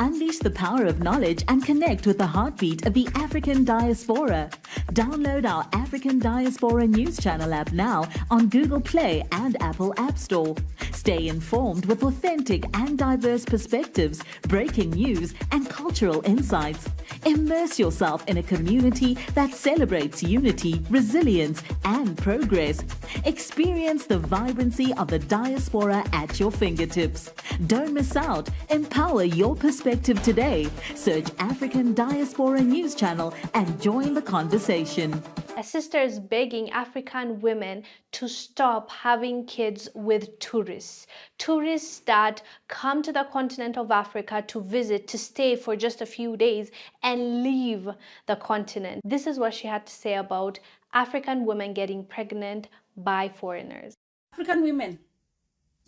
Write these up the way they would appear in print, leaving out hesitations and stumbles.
Unleash the power of knowledge and connect with the heartbeat of the African diaspora. Download our African Diaspora News Channel app now on Google Play and Apple App Store. Stay informed with authentic and diverse perspectives, breaking news, and cultural insights. Immerse yourself in a community that celebrates unity, resilience, and progress. Experience the vibrancy of the diaspora at your fingertips. Don't miss out. Empower your perspective today. Search African Diaspora News Channel and join the conversation. A sister is begging African women to stop having kids with tourists. Tourists that come to the continent of Africa to visit, to stay for just a few days and leave the continent. This is what she had to say about African women getting pregnant by foreigners. African women,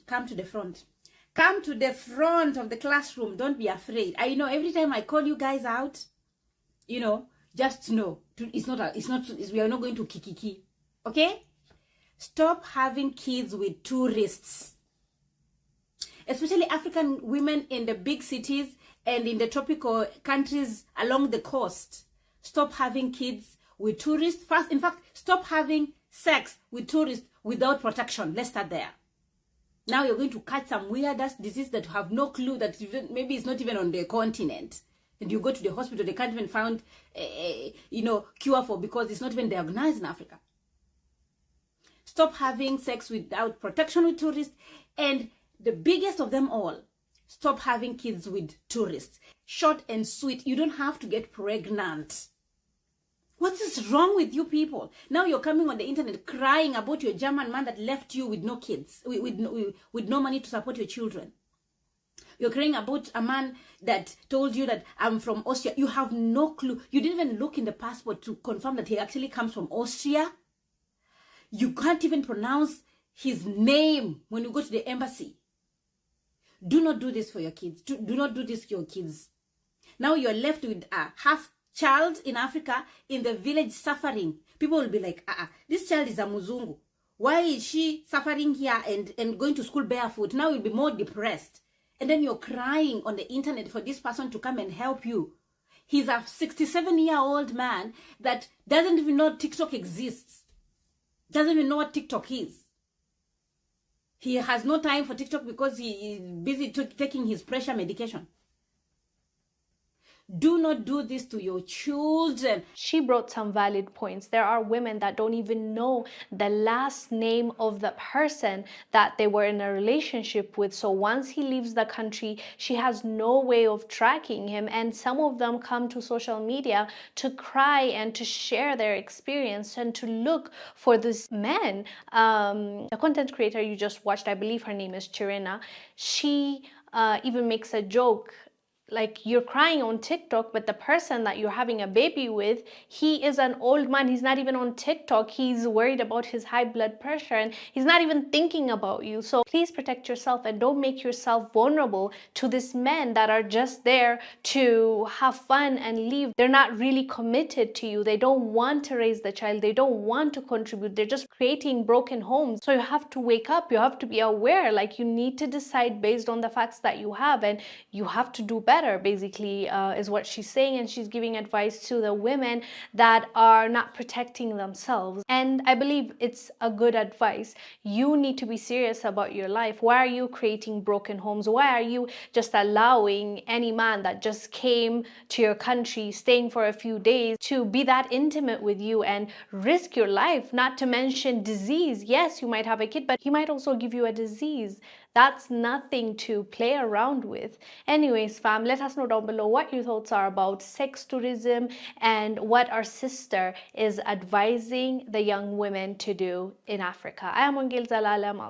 come to the front. Come to the front of the classroom. Don't be afraid. I know every time I call you guys out, just know we are not going to kikiki. Okay? Stop having kids with tourists. Especially African women in the big cities and in the tropical countries along the coast. Stop having kids with tourists. First, in fact, stop having sex with tourists without protection. Let's start there. Now you're going to catch some weird-ass disease that you have no clue that maybe it's not even on the continent. And you go to the hospital, they can't even find, cure for because it's not even diagnosed in Africa. Stop having sex without protection with tourists. And the biggest of them all, stop having kids with tourists. Short and sweet. You don't have to get pregnant. What is wrong with you people? Now you're coming on the internet crying about your German man that left you with no kids, with no money to support your children. You're crying about a man that told you that I'm from Austria. You have no clue. You didn't even look in the passport to confirm that he actually comes from Austria. You can't even pronounce his name when you go to the embassy. Do not do this for your kids. Do not do this for your kids. Now you're left with a half child in Africa in the village suffering. People will be like, this child is a Muzungu. Why is she suffering here and going to school barefoot? Now you'll be more depressed. And then you're crying on the internet for this person to come and help you. He's a 67-year-old man that doesn't even know TikTok exists. Doesn't even know what TikTok is. He has no time for TikTok because he is busy taking his pressure medication. Do not do this to your children. She brought some valid points. There are women that don't even know the last name of the person that they were in a relationship with. So once he leaves the country, she has no way of tracking him. And some of them come to social media to cry and to share their experience and to look for this man. The content creator you just watched, I believe her name is Chirina, she even makes a joke. Like, you're crying on TikTok, but the person that you're having a baby with, he is an old man. He's not even on TikTok. He's worried about his high blood pressure and he's not even thinking about you. So please protect yourself and don't make yourself vulnerable to these men that are just there to have fun and leave. They're not really committed to you. They don't want to raise the child. They don't want to contribute. They're just creating broken homes. So you have to wake up. You have to be aware. Like, you need to decide based on the facts that you have, and you have to do better. Basically, is what she's saying, and she's giving advice to the women that are not protecting themselves. And I believe it's a good advice. You need to be serious about your life. Why are you creating broken homes? Why are you just allowing any man that just came to your country, staying for a few days, to be that intimate with you and risk your life? Not to mention disease. Yes, you might have a kid, but he might also give you a disease. That's nothing to play around with. Anyways, fam, let us know down below what your thoughts are about sex tourism and what our sister is advising the young women to do in Africa. I am Wongel Zelalem.